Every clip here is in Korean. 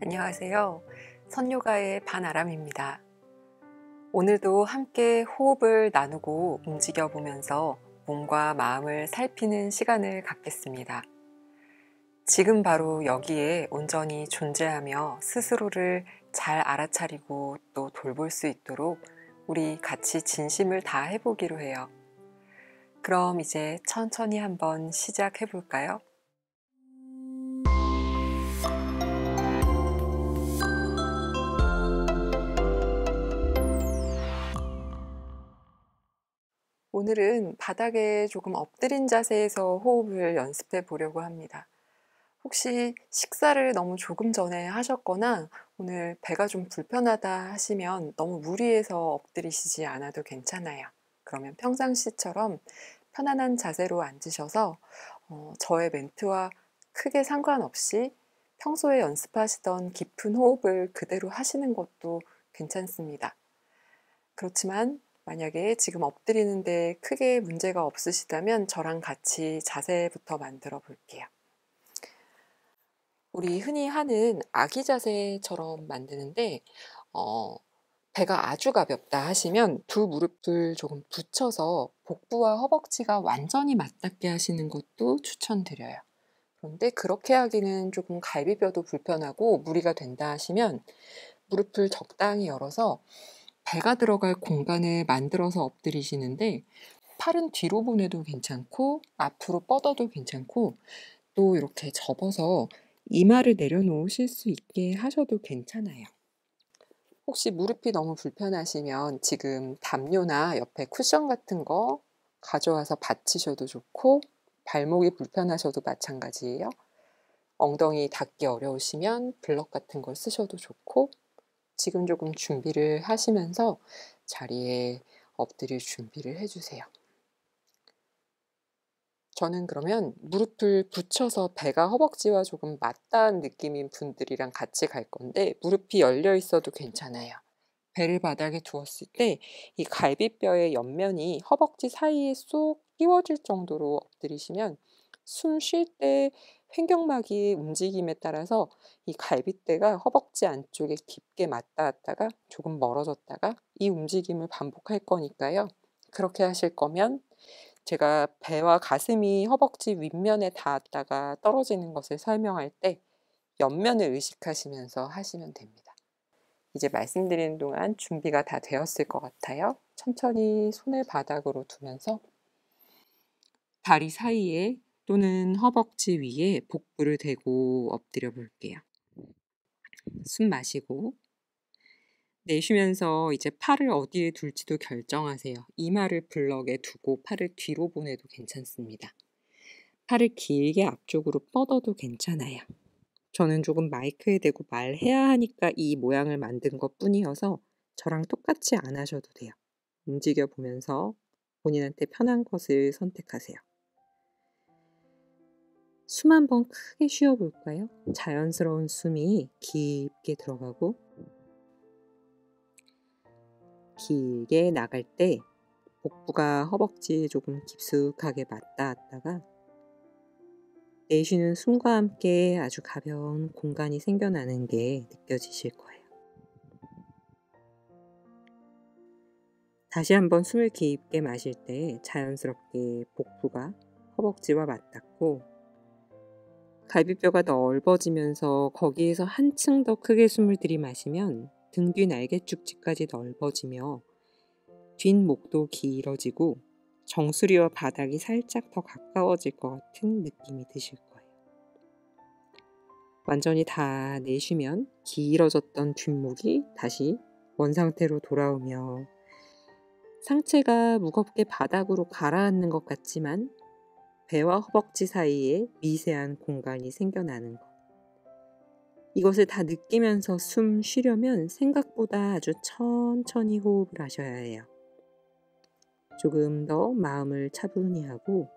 안녕하세요. 선요가의 반아람입니다. 오늘도 함께 호흡을 나누고 움직여 보면서 몸과 마음을 살피는 시간을 갖겠습니다. 지금 바로 여기에 온전히 존재하며 스스로를 잘 알아차리고 또 돌볼 수 있도록 우리 같이 진심을 다해 보기로 해요. 그럼 이제 천천히 한번 시작해 볼까요? 오늘은 바닥에 조금 엎드린 자세에서 호흡을 연습해 보려고 합니다. 혹시 식사를 너무 조금 전에 하셨거나 오늘 배가 좀 불편하다 하시면 너무 무리해서 엎드리시지 않아도 괜찮아요. 그러면 평상시처럼 편안한 자세로 앉으셔서 저의 멘트와 크게 상관없이 평소에 연습하시던 깊은 호흡을 그대로 하시는 것도 괜찮습니다. 그렇지만 만약에 지금 엎드리는데 크게 문제가 없으시다면 저랑 같이 자세부터 만들어 볼게요. 우리 흔히 하는 아기 자세처럼 만드는데 배가 아주 가볍다 하시면 두 무릎을 조금 붙여서 복부와 허벅지가 완전히 맞닿게 하시는 것도 추천드려요. 그런데 그렇게 하기는 조금 갈비뼈도 불편하고 무리가 된다 하시면 무릎을 적당히 열어서 배가 들어갈 공간을 만들어서 엎드리시는데 팔은 뒤로 보내도 괜찮고 앞으로 뻗어도 괜찮고 또 이렇게 접어서 이마를 내려놓으실 수 있게 하셔도 괜찮아요. 혹시 무릎이 너무 불편하시면 지금 담요나 옆에 쿠션 같은 거 가져와서 받치셔도 좋고 발목이 불편하셔도 마찬가지예요. 엉덩이 닿기 어려우시면 블럭 같은 걸 쓰셔도 좋고 지금 조금 준비를 하시면서 자리에 엎드릴 준비를 해주세요. 저는 그러면 무릎을 붙여서 배가 허벅지와 조금 맞닿은 느낌인 분들이랑 같이 갈 건데 무릎이 열려 있어도 괜찮아요. 배를 바닥에 두었을 때 이 갈비뼈의 옆면이 허벅지 사이에 쏙 끼워질 정도로 엎드리시면 숨 쉴 때 횡격막이 움직임에 따라서 이 갈비뼈가 허벅지 안쪽에 깊게 맞닿았다가 조금 멀어졌다가 이 움직임을 반복할 거니까요. 그렇게 하실 거면 제가 배와 가슴이 허벅지 윗면에 닿았다가 떨어지는 것을 설명할 때 옆면을 의식하시면서 하시면 됩니다. 이제 말씀드리는 동안 준비가 다 되었을 것 같아요. 천천히 손을 바닥으로 두면서 다리 사이에 또는 허벅지 위에 복부를 대고 엎드려 볼게요. 숨 마시고 내쉬면서 이제 팔을 어디에 둘지도 결정하세요. 이마를 블럭에 두고 팔을 뒤로 보내도 괜찮습니다. 팔을 길게 앞쪽으로 뻗어도 괜찮아요. 저는 조금 마이크에 대고 말해야 하니까 이 모양을 만든 것 뿐이어서 저랑 똑같이 안 하셔도 돼요. 움직여 보면서 본인한테 편한 것을 선택하세요. 숨 한번 크게 쉬어 볼까요? 자연스러운 숨이 깊게 들어가고 길게 나갈 때 복부가 허벅지에 조금 깊숙하게 맞닿았다가 내쉬는 숨과 함께 아주 가벼운 공간이 생겨나는 게 느껴지실 거예요. 다시 한번 숨을 깊게 마실 때 자연스럽게 복부가 허벅지와 맞닿고 갈비뼈가 넓어지면서 거기에서 한층 더 크게 숨을 들이마시면 등 뒤 날개축지까지 넓어지며 뒷목도 길어지고 정수리와 바닥이 살짝 더 가까워질 것 같은 느낌이 드실 거예요. 완전히 다 내쉬면 길어졌던 뒷목이 다시 원상태로 돌아오며 상체가 무겁게 바닥으로 가라앉는 것 같지만 배와 허벅지 사이에 미세한 공간이 생겨나는 것. 이것을 다 느끼면서 숨 쉬려면 생각보다 아주 천천히 호흡을 하셔야 해요. 조금 더 마음을 차분히 하고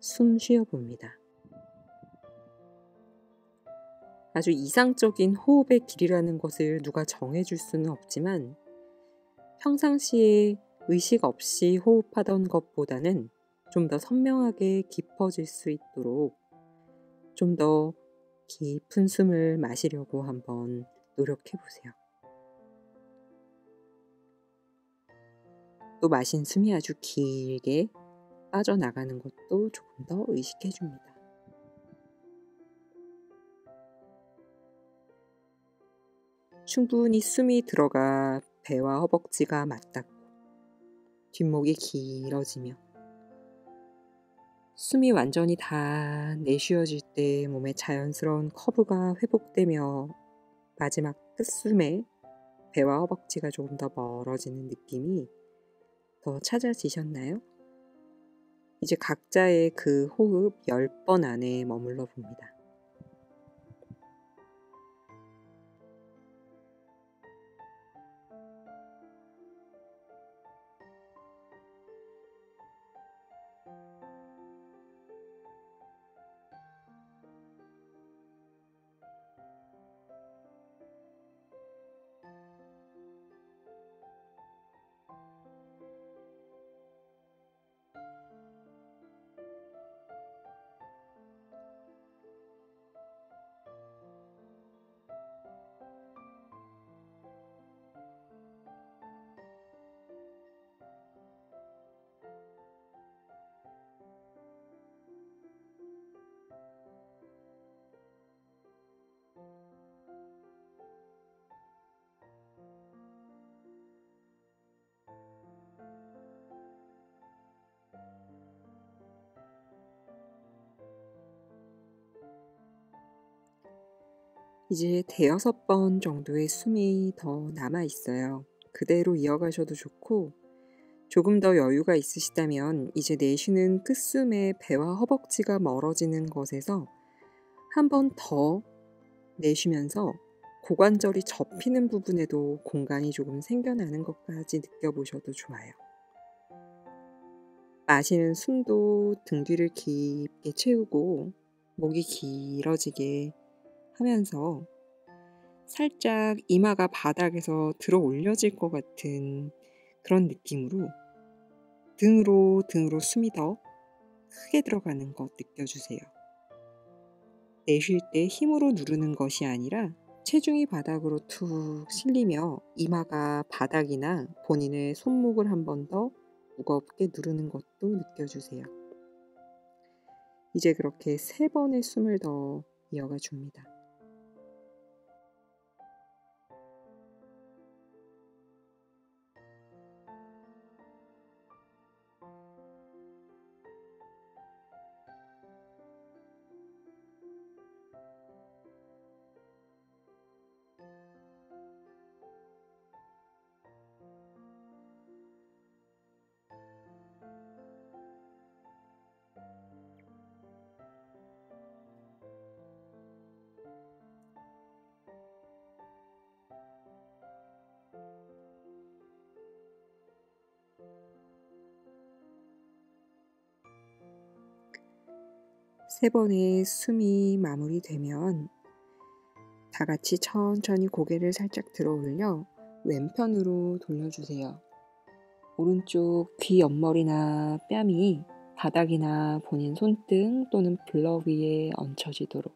숨 쉬어봅니다. 아주 이상적인 호흡의 길이라는 것을 누가 정해줄 수는 없지만 평상시에 의식 없이 호흡하던 것보다는 좀 더 선명하게 깊어질 수 있도록 좀 더 깊은 숨을 마시려고 한번 노력해 보세요. 또 마신 숨이 아주 길게 빠져나가는 것도 조금 더 의식해 줍니다. 충분히 숨이 들어가 배와 허벅지가 맞닿고 뒷목이 길어지며 숨이 완전히 다 내쉬어질 때 몸의 자연스러운 커브가 회복되며 마지막 끝숨에 배와 허벅지가 조금 더 멀어지는 느낌이 더 찾아지셨나요? 이제 각자의 그 호흡 10번 안에 머물러 봅니다. 이제 대여섯 번 정도의 숨이 더 남아 있어요. 그대로 이어가셔도 좋고 조금 더 여유가 있으시다면 이제 내쉬는 끝숨에 배와 허벅지가 멀어지는 것에서 한 번 더 내쉬면서 고관절이 접히는 부분에도 공간이 조금 생겨나는 것까지 느껴보셔도 좋아요. 마시는 숨도 등 뒤를 깊게 채우고 목이 길어지게 하면서 살짝 이마가 바닥에서 들어 올려질 것 같은 그런 느낌으로 등으로 숨이 더 크게 들어가는 것 느껴주세요. 내쉴 때 힘으로 누르는 것이 아니라 체중이 바닥으로 툭 실리며 이마가 바닥이나 본인의 손목을 한 번 더 무겁게 누르는 것도 느껴주세요. 이제 그렇게 3번의 숨을 더 이어가 줍니다. 세 번의 숨이 마무리되면 다 같이 천천히 고개를 살짝 들어 올려 왼편으로 돌려주세요. 오른쪽 귀 옆머리나 뺨이 바닥이나 본인 손등 또는 블럭 위에 얹혀지도록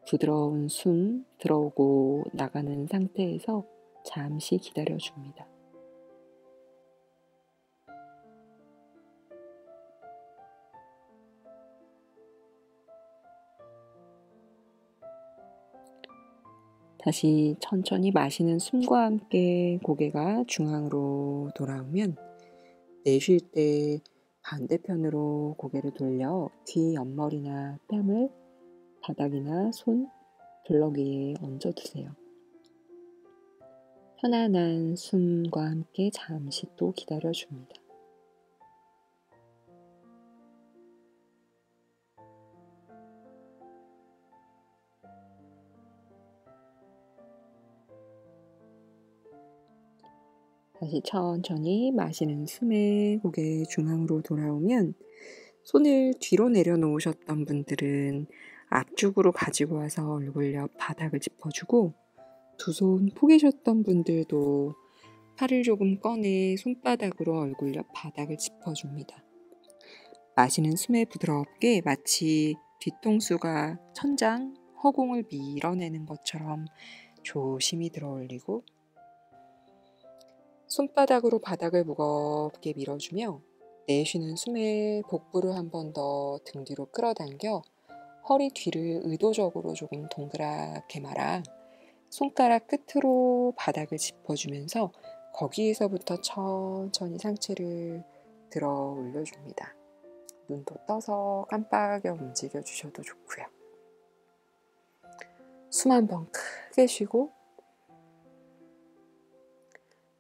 부드러운 숨 들어오고 나가는 상태에서 잠시 기다려줍니다. 다시 천천히 마시는 숨과 함께 고개가 중앙으로 돌아오면 내쉴 때 반대편으로 고개를 돌려 귀 옆머리나 뺨을 바닥이나 손, 블럭 위에 얹어두세요. 편안한 숨과 함께 잠시 또 기다려줍니다. 다시 천천히 마시는 숨에 고개 중앙으로 돌아오면 손을 뒤로 내려놓으셨던 분들은 앞쪽으로 가지고 와서 얼굴 옆 바닥을 짚어주고 두 손 포개셨던 분들도 팔을 조금 꺼내 손바닥으로 얼굴 옆 바닥을 짚어줍니다. 마시는 숨에 부드럽게 마치 뒤통수가 천장, 허공을 밀어내는 것처럼 조심히 들어 올리고 손바닥으로 바닥을 무겁게 밀어주며 내쉬는 숨에 복부를 한 번 더 등 뒤로 끌어당겨 허리 뒤를 의도적으로 조금 동그랗게 말아 손가락 끝으로 바닥을 짚어주면서 거기에서부터 천천히 상체를 들어 올려줍니다. 눈도 떠서 깜빡여 움직여 주셔도 좋고요. 숨 한 번 크게 쉬고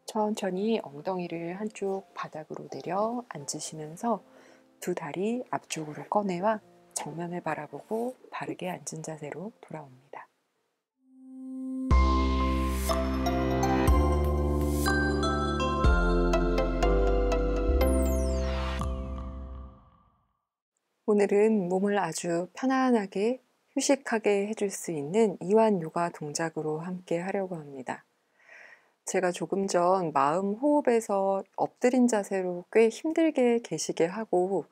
천천히 엉덩이를 한쪽 바닥으로 내려 앉으시면서 두 다리 앞쪽으로 꺼내와 정면을 바라보고 바르게 앉은 자세로 돌아옵니다. 오늘은 몸을 아주 편안하게 휴식하게 해줄 수 있는 이완 요가 동작으로 함께 하려고 합니다. 제가 조금 전 마음 호흡에서 엎드린 자세로 꽤 힘들게 계시게 하고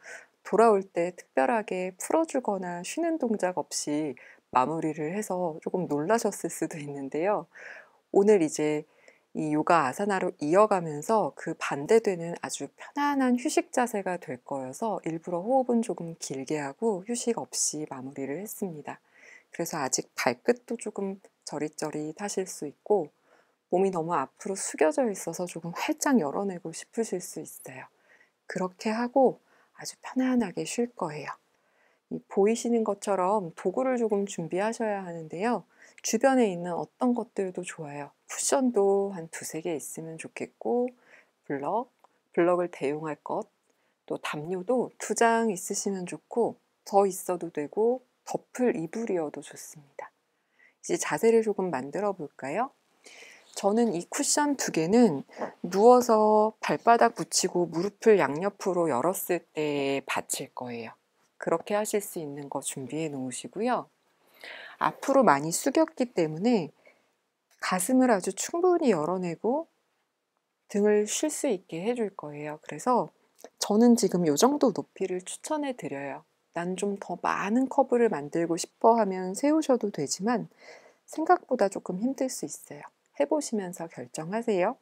돌아올 때 특별하게 풀어주거나 쉬는 동작 없이 마무리를 해서 조금 놀라셨을 수도 있는데요. 오늘 이제 이 요가 아사나로 이어가면서 그 반대되는 아주 편안한 휴식 자세가 될 거여서 일부러 호흡은 조금 길게 하고 휴식 없이 마무리를 했습니다. 그래서 아직 발끝도 조금 저릿저릿하실 수 있고 몸이 너무 앞으로 숙여져 있어서 조금 활짝 열어내고 싶으실 수 있어요. 그렇게 하고 아주 편안하게 쉴 거예요. 보이시는 것처럼 도구를 조금 준비하셔야 하는데요. 주변에 있는 어떤 것들도 좋아요. 쿠션도 한 두세 개 있으면 좋겠고 블럭을 대용할 것, 또 담요도 2장 있으시면 좋고 더 있어도 되고 덮을 이불이어도 좋습니다. 이제 자세를 조금 만들어 볼까요? 저는 이 쿠션 2개는 누워서 발바닥 붙이고 무릎을 양옆으로 열었을 때 받칠 거예요. 그렇게 하실 수 있는 거 준비해 놓으시고요. 앞으로 많이 숙였기 때문에 가슴을 아주 충분히 열어내고 등을 쉴 수 있게 해줄 거예요. 그래서 저는 지금 이 정도 높이를 추천해 드려요. 난 좀 더 많은 커브를 만들고 싶어 하면 세우셔도 되지만 생각보다 조금 힘들 수 있어요. 해보시면서 결정하세요.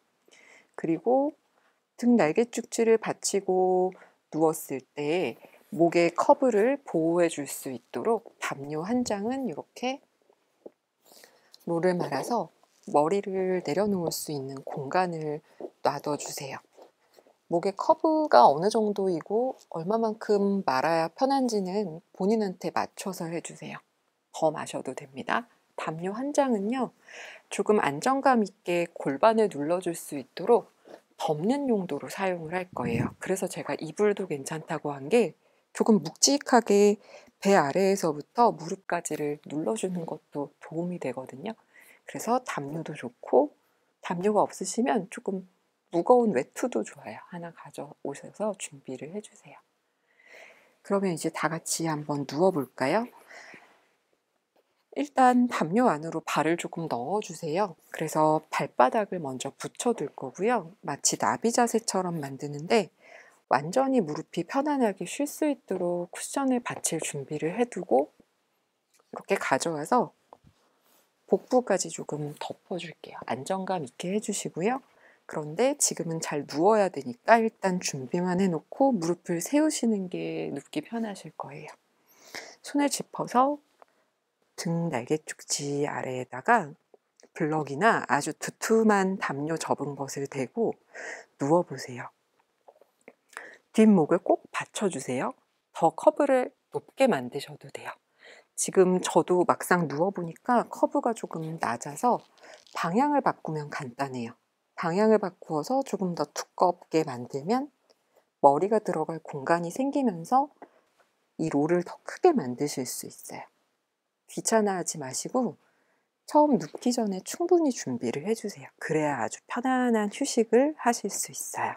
그리고 등 날개축지를 받치고 누웠을 때 목의 커브를 보호해 줄 수 있도록 담요 한 장은 이렇게 롤을 말아서 머리를 내려놓을 수 있는 공간을 놔둬 주세요. 목의 커브가 어느 정도이고 얼마만큼 말아야 편한지는 본인한테 맞춰서 해주세요. 더 마셔도 됩니다. 담요 한 장은요, 조금 안정감 있게 골반을 눌러줄 수 있도록 덮는 용도로 사용을 할 거예요. 그래서 제가 이불도 괜찮다고 한 게 조금 묵직하게 배 아래에서부터 무릎까지를 눌러주는 것도 도움이 되거든요. 그래서 담요도 좋고, 담요가 없으시면 조금 무거운 외투도 좋아요. 하나 가져오셔서 준비를 해주세요. 그러면 이제 다 같이 한번 누워볼까요? 일단 담요 안으로 발을 조금 넣어주세요. 그래서 발바닥을 먼저 붙여둘 거고요. 마치 나비 자세처럼 만드는데 완전히 무릎이 편안하게 쉴 수 있도록 쿠션을 받칠 준비를 해두고 이렇게 가져와서 복부까지 조금 덮어줄게요. 안정감 있게 해주시고요. 그런데 지금은 잘 누워야 되니까 일단 준비만 해놓고 무릎을 세우시는 게 눕기 편하실 거예요. 손을 짚어서 등 날개축지 아래에다가 블럭이나 아주 두툼한 담요 접은 것을 대고 누워보세요. 뒷목을 꼭 받쳐주세요. 더 커브를 높게 만드셔도 돼요. 지금 저도 막상 누워보니까 커브가 조금 낮아서 방향을 바꾸면 간단해요. 방향을 바꾸어서 조금 더 두껍게 만들면 머리가 들어갈 공간이 생기면서 이 롤을 더 크게 만드실 수 있어요. 귀찮아하지 마시고 처음 눕기 전에 충분히 준비를 해주세요. 그래야 아주 편안한 휴식을 하실 수 있어요.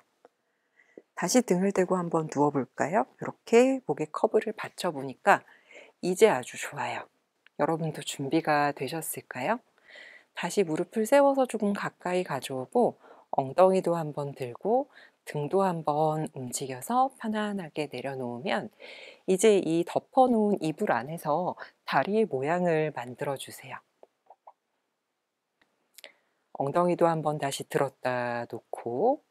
다시 등을 대고 한번 누워볼까요? 이렇게 목에 커브를 받쳐보니까 이제 아주 좋아요. 여러분도 준비가 되셨을까요? 다시 무릎을 세워서 조금 가까이 가져오고 엉덩이도 한번 들고 등도 한번 움직여서 편안하게 내려놓으면 이제 이 덮어 놓은 이불 안에서 다리의 모양을 만들어 주세요. 엉덩이도 한번 다시 들었다 놓고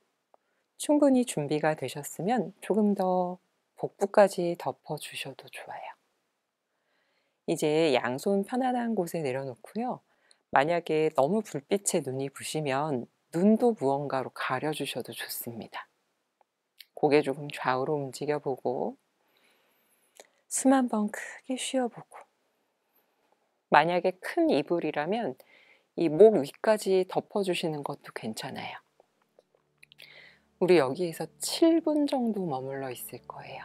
충분히 준비가 되셨으면 조금 더 복부까지 덮어 주셔도 좋아요. 이제 양손 편안한 곳에 내려놓고요. 만약에 너무 불빛에 눈이 부시면 눈도 무언가로 가려 주셔도 좋습니다. 고개 조금 좌우로 움직여 보고 숨 한번 크게 쉬어 보고 만약에 큰 이불이라면 이 목 위까지 덮어 주시는 것도 괜찮아요. 우리 여기에서 7분 정도 머물러 있을 거예요.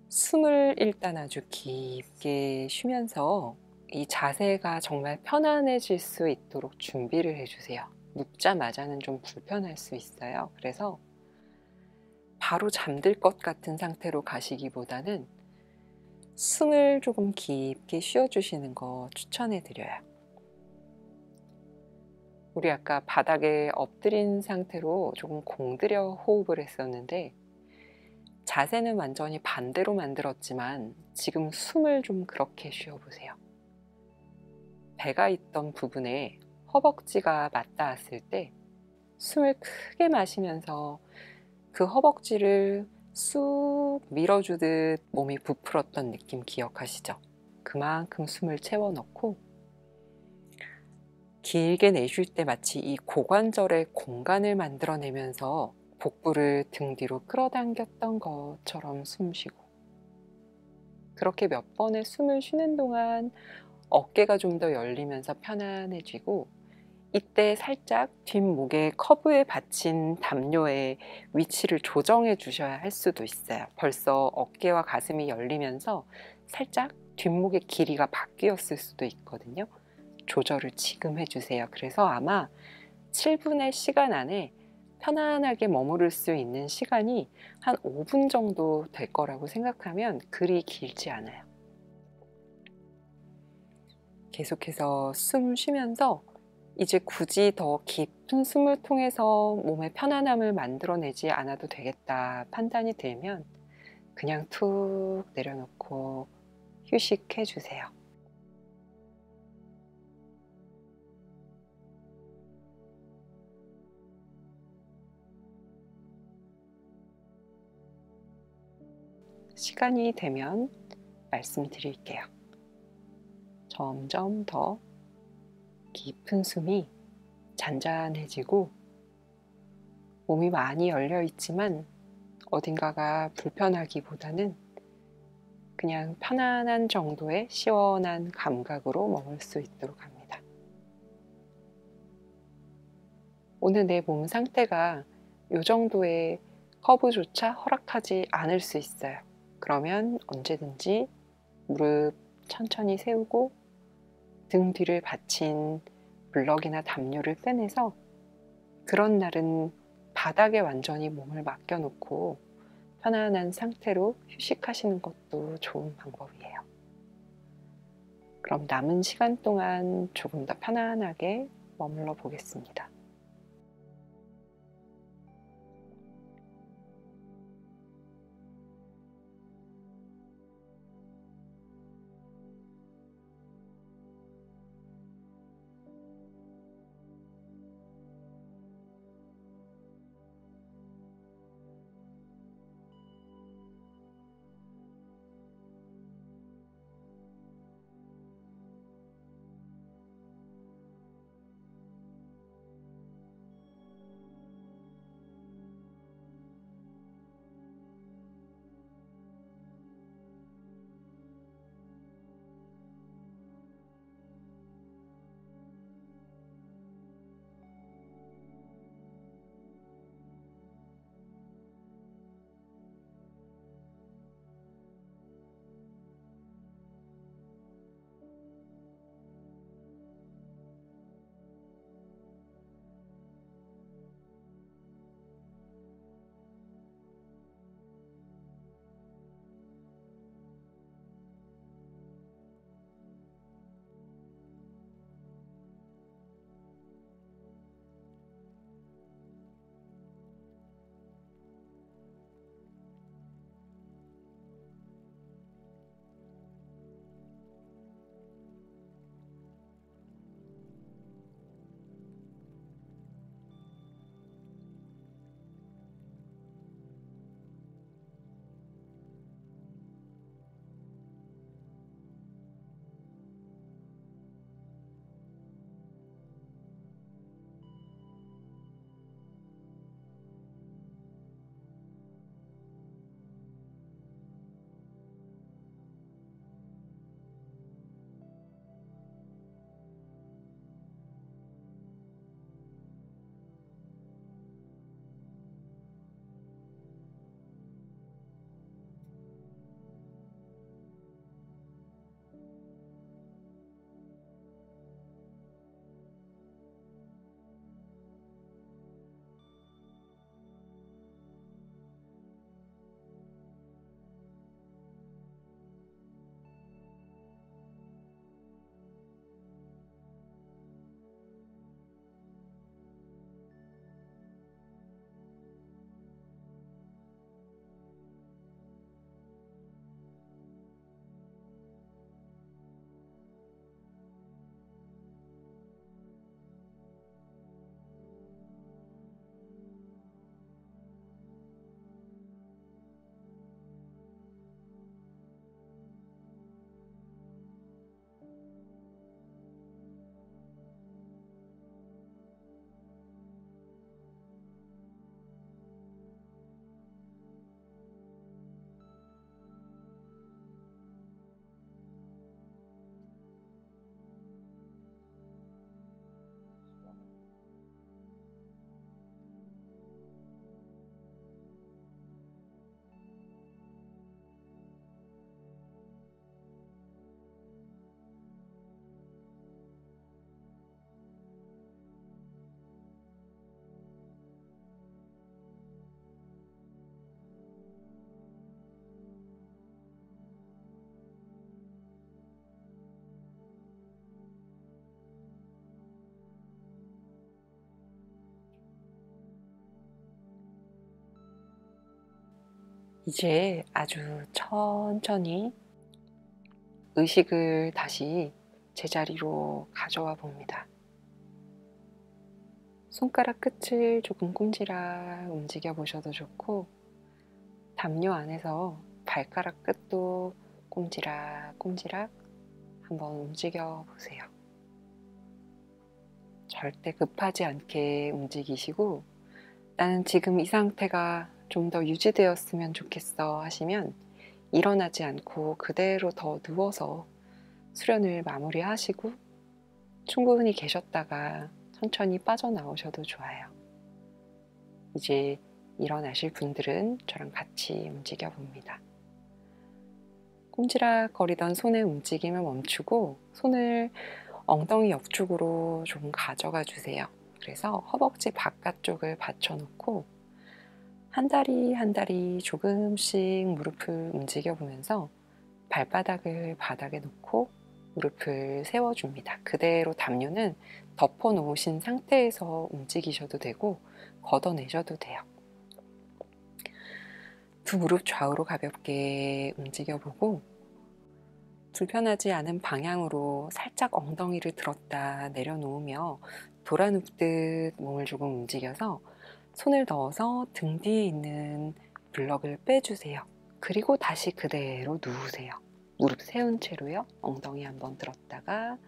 숨을 일단 아주 깊게 쉬면서 이 자세가 정말 편안해질 수 있도록 준비를 해 주세요. 눕자마자는 좀 불편할 수 있어요. 그래서 바로 잠들 것 같은 상태로 가시기보다는 숨을 조금 깊게 쉬어 주시는 거 추천해 드려요. 우리 아까 바닥에 엎드린 상태로 조금 공들여 호흡을 했었는데 자세는 완전히 반대로 만들었지만 지금 숨을 좀 그렇게 쉬어 보세요. 배가 있던 부분에 허벅지가 맞닿았을 때 숨을 크게 마시면서 그 허벅지를 쑥 밀어주듯 몸이 부풀었던 느낌 기억하시죠? 그만큼 숨을 채워 넣고 길게 내쉴 때 마치 이 고관절의 공간을 만들어내면서 복부를 등 뒤로 끌어당겼던 것처럼 숨 쉬고 그렇게 몇 번의 숨을 쉬는 동안 어깨가 좀 더 열리면서 편안해지고 이때 살짝 뒷목에 커브에 받친 담요의 위치를 조정해 주셔야 할 수도 있어요. 벌써 어깨와 가슴이 열리면서 살짝 뒷목의 길이가 바뀌었을 수도 있거든요. 조절을 지금 해주세요. 그래서 아마 7분의 시간 안에 편안하게 머무를 수 있는 시간이 한 5분 정도 될 거라고 생각하면 그리 길지 않아요. 계속해서 숨 쉬면서 이제 굳이 더 깊은 숨을 통해서 몸의 편안함을 만들어내지 않아도 되겠다 판단이 들면 그냥 툭 내려놓고 휴식해 주세요. 시간이 되면 말씀드릴게요. 점점 더 깊은 숨이 잔잔해지고 몸이 많이 열려 있지만 어딘가가 불편하기보다는 그냥 편안한 정도의 시원한 감각으로 머물 수 있도록 합니다. 오늘 내 몸 상태가 이 정도의 커브조차 허락하지 않을 수 있어요. 그러면 언제든지 무릎 천천히 세우고 등 뒤를 받친 블럭이나 담요를 빼내서 그런 날은 바닥에 완전히 몸을 맡겨놓고 편안한 상태로 휴식하시는 것도 좋은 방법이에요. 그럼 남은 시간 동안 조금 더 편안하게 머물러 보겠습니다. 이제 아주 천천히 의식을 다시 제자리로 가져와 봅니다. 손가락 끝을 조금 꼼지락 움직여 보셔도 좋고, 담요 안에서 발가락 끝도 꼼지락 꼼지락 한번 움직여 보세요. 절대 급하지 않게 움직이시고, 나는 지금 이 상태가 좀 더 유지되었으면 좋겠어 하시면 일어나지 않고 그대로 더 누워서 수련을 마무리하시고 충분히 계셨다가 천천히 빠져나오셔도 좋아요. 이제 일어나실 분들은 저랑 같이 움직여 봅니다. 꼼지락거리던 손의 움직임을 멈추고 손을 엉덩이 옆쪽으로 좀 가져가 주세요. 그래서 허벅지 바깥쪽을 받쳐놓고 한 다리 한 다리 조금씩 무릎을 움직여 보면서 발바닥을 바닥에 놓고 무릎을 세워줍니다. 그대로 담요는 덮어 놓으신 상태에서 움직이셔도 되고 걷어내셔도 돼요. 두 무릎 좌우로 가볍게 움직여보고 불편하지 않은 방향으로 살짝 엉덩이를 들었다 내려놓으며 돌아눕듯 몸을 조금 움직여서 손을 넣어서 등 뒤에 있는 블럭을 빼주세요. 그리고 다시 그대로 누우세요. 무릎 세운 채로요. 엉덩이 한번 들었다가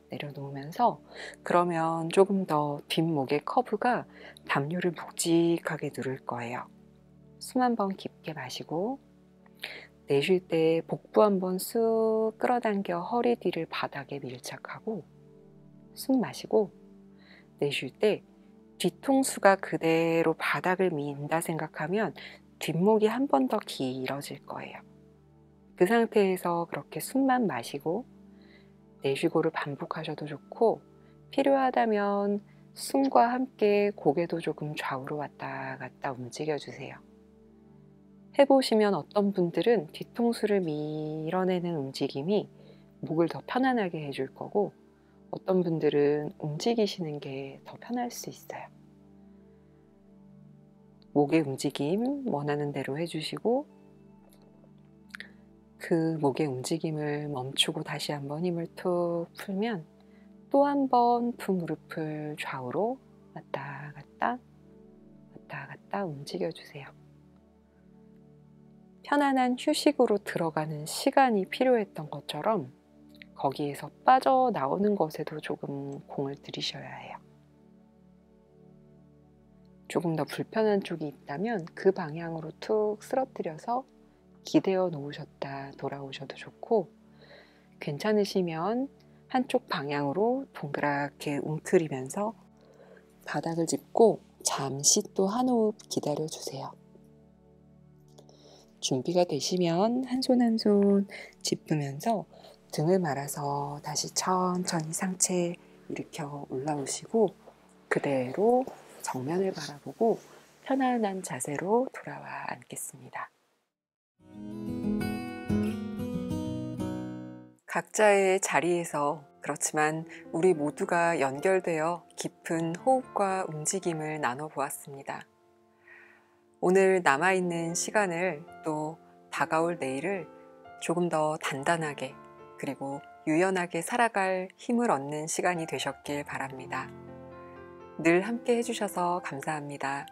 내려놓으면서, 그러면 조금 더 뒷목의 커브가 담요를 묵직하게 누를 거예요. 숨 한번 깊게 마시고 내쉴 때 복부 한번 쑥 끌어당겨 허리 뒤를 바닥에 밀착하고, 숨 마시고 내쉴 때 뒤통수가 그대로 바닥을 민다 생각하면 뒷목이 한 번 더 길어질 거예요. 그 상태에서 그렇게 숨만 마시고 내쉬고를 반복하셔도 좋고, 필요하다면 숨과 함께 고개도 조금 좌우로 왔다 갔다 움직여 주세요. 해보시면 어떤 분들은 뒤통수를 밀어내는 움직임이 목을 더 편안하게 해줄 거고, 어떤 분들은 움직이시는 게 더 편할 수 있어요. 목의 움직임 원하는 대로 해주시고, 그 목의 움직임을 멈추고 다시 한번 힘을 툭 풀면 또 한 번 두 무릎을 좌우로 왔다 갔다 움직여주세요. 편안한 휴식으로 들어가는 시간이 필요했던 것처럼 거기에서 빠져나오는 것에도 조금 공을 들이셔야 해요. 조금 더 불편한 쪽이 있다면 그 방향으로 툭 쓰러뜨려서 기대어 놓으셨다 돌아오셔도 좋고, 괜찮으시면 한쪽 방향으로 동그랗게 웅크리면서 바닥을 짚고 잠시 또 한 호흡 기다려 주세요. 준비가 되시면 한 손 한 손 짚으면서 등을 말아서 다시 천천히 상체 일으켜 올라오시고, 그대로 정면을 바라보고 편안한 자세로 돌아와 앉겠습니다. 각자의 자리에서, 그렇지만 우리 모두가 연결되어 깊은 호흡과 움직임을 나눠보았습니다. 오늘 남아있는 시간을, 또 다가올 내일을 조금 더 단단하게 그리고 유연하게 살아갈 힘을 얻는 시간이 되셨길 바랍니다. 늘 함께 해주셔서 감사합니다.